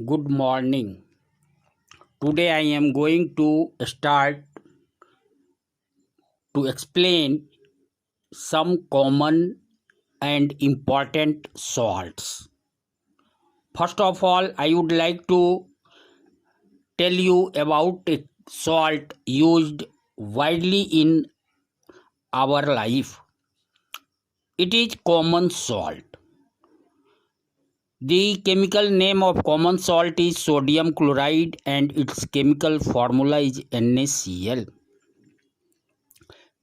Good morning. Today I am going to start to explain some common and important salts. First of all, I would like to tell you about a salt used widely in our life. It is common salt. The chemical name of common salt is sodium chloride and its chemical formula is NaCl.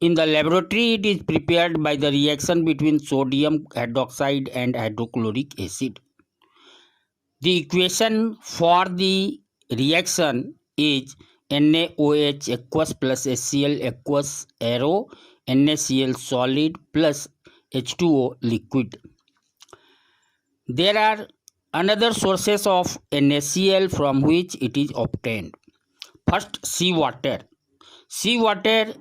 In the laboratory, it is prepared by the reaction between sodium hydroxide and hydrochloric acid. The equation for the reaction is NaOH aqueous plus HCl aqueous arrow NaCl solid plus H2O liquid. There are another sources of NaCl from which it is obtained. First, seawater. Seawater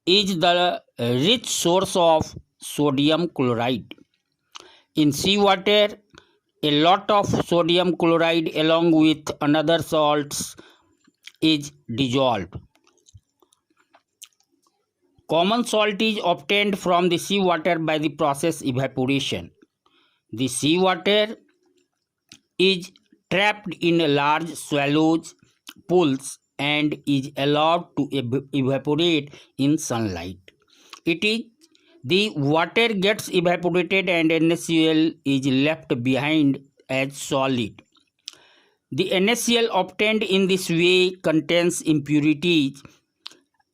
is the rich source of sodium chloride. In seawater, a lot of sodium chloride along with another salts is dissolved. Common salt is obtained from the seawater by the process evaporation. The seawater is trapped in large swallows, pools, and is allowed to evaporate in sunlight. The water gets evaporated and NaCl is left behind as solid. The NaCl obtained in this way contains impurities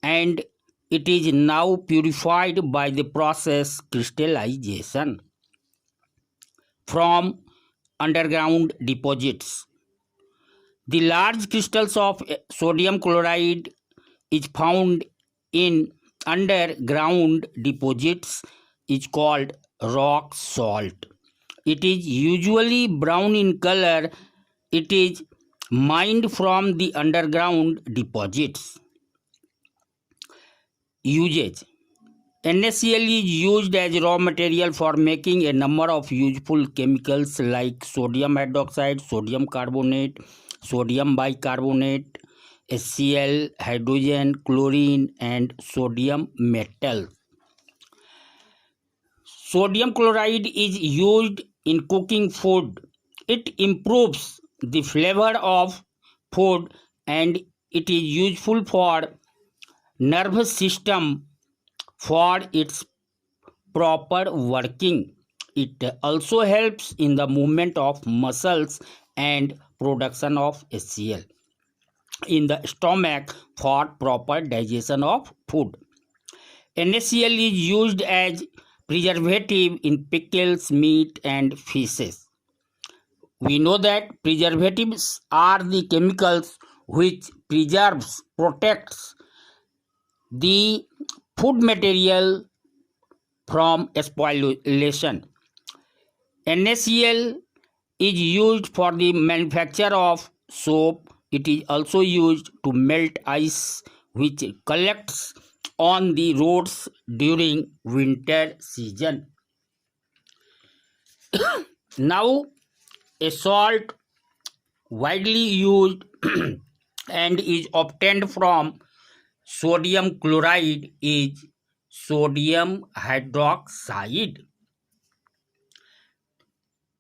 and it is now purified by the process crystallization from underground deposits. The large crystals of sodium chloride is found in underground deposits is called rock salt. It is usually brown in color. It is mined from the underground deposits. Usage. NaCl is used as raw material for making a number of useful chemicals like sodium hydroxide, sodium carbonate, sodium bicarbonate, HCl, hydrogen, chlorine, and sodium metal. Sodium chloride is used in cooking food. It improves the flavor of food and it is useful for nervous system for its proper working. It also helps in the movement of muscles and production of HCl in the stomach for proper digestion of food. NaCl is used as preservative in pickles, meat, and fishes. We know that preservatives are the chemicals which preserves, protects the food material from spoilation. NaCl is used for the manufacture of soap. It is also used to melt ice which collects on the roads during winter season. Now, a salt widely used and is obtained from sodium chloride is sodium hydroxide.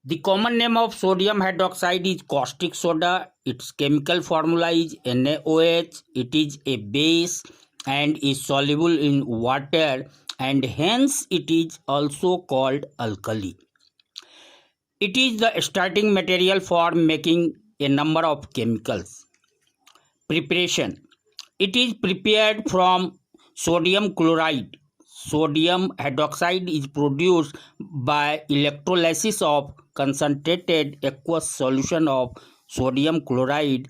The common name of sodium hydroxide is caustic soda. Its chemical formula is NaOH. It is a base and is soluble in water and hence it is also called alkali. It is the starting material for making a number of chemicals. Preparation. It is prepared from sodium chloride. Sodium hydroxide is produced by electrolysis of concentrated aqueous solution of sodium chloride,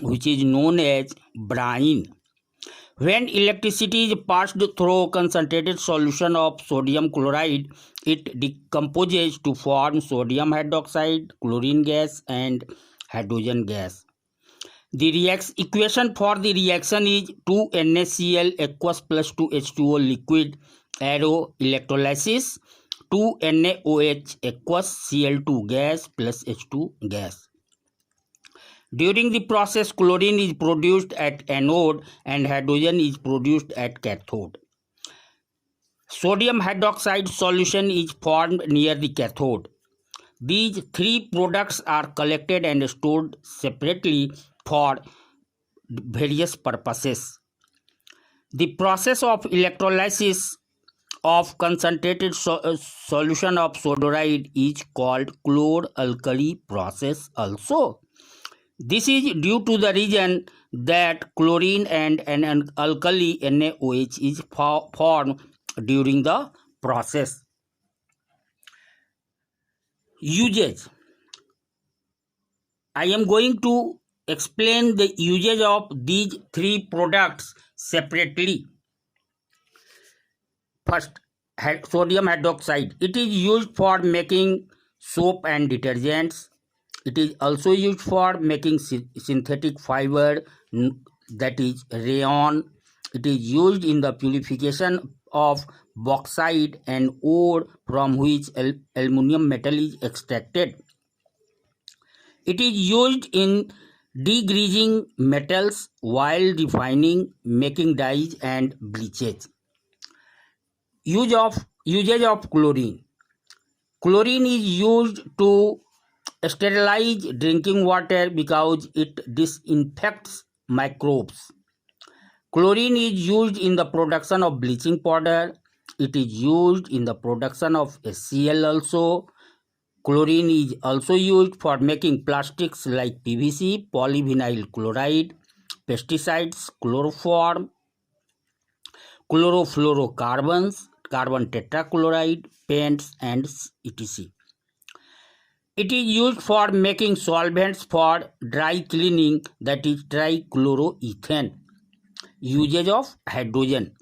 which is known as brine. When electricity is passed through concentrated solution of sodium chloride, it decomposes to form sodium hydroxide, chlorine gas, and hydrogen gas. The equation for the reaction is 2NaCl aqueous plus 2H2O liquid arrow electrolysis 2NaOH aqueous Cl2 gas plus H2 gas. During the process, chlorine is produced at anode and hydrogen is produced at cathode. Sodium hydroxide solution is formed near the cathode. These three products are collected and stored separately for various purposes. The process of electrolysis of concentrated solution of soda is called chlor-alkali process also. This is due to the reason that chlorine and an alkali NaOH is formed during the process. Usage. I am going to explain the usage of these three products separately. First, sodium hydroxide. It is used for making soap and detergents. It is also used for making synthetic fiber, that is rayon. It is used in the purification of bauxite and ore from which aluminum metal is extracted. It is used in degreasing metals while refining, making dyes and bleaches. Usage of chlorine. Chlorine is used to sterilize drinking water because it disinfects microbes. Chlorine is used in the production of bleaching powder. It is used in the production of HCl also. Chlorine is also used for making plastics like PVC, polyvinyl chloride, pesticides, chloroform, chlorofluorocarbons, carbon tetrachloride, paints, and etc. It is used for making solvents for dry cleaning, that is trichloroethane. Usage of hydrogen.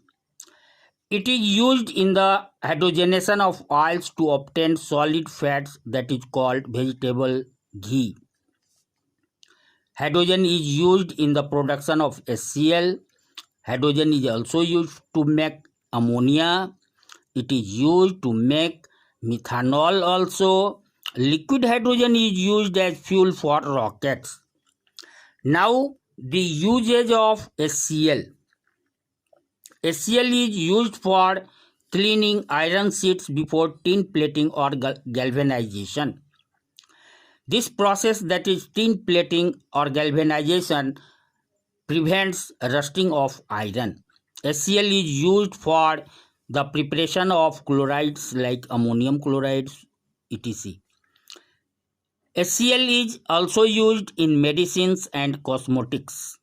It is used in the hydrogenation of oils to obtain solid fats, that is called vegetable ghee. Hydrogen is used in the production of HCl. Hydrogen is also used to make ammonia. It is used to make methanol also. Liquid hydrogen is used as fuel for rockets. Now, the usage of HCl. HCl is used for cleaning iron sheets before tin plating or galvanization. This process, that is tin plating or galvanization, prevents rusting of iron. HCl is used for the preparation of chlorides like ammonium chloride, etc. HCl is also used in medicines and cosmetics,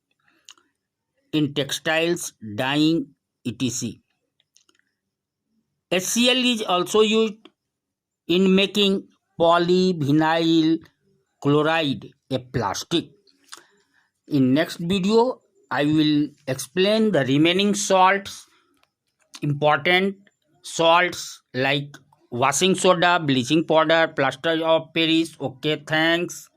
in textiles, dyeing, etc. HCl is also used in making polyvinyl chloride, a plastic. In next video, I will explain the remaining salts, important salts like washing soda, bleaching powder, plaster of Paris. Okay, thanks.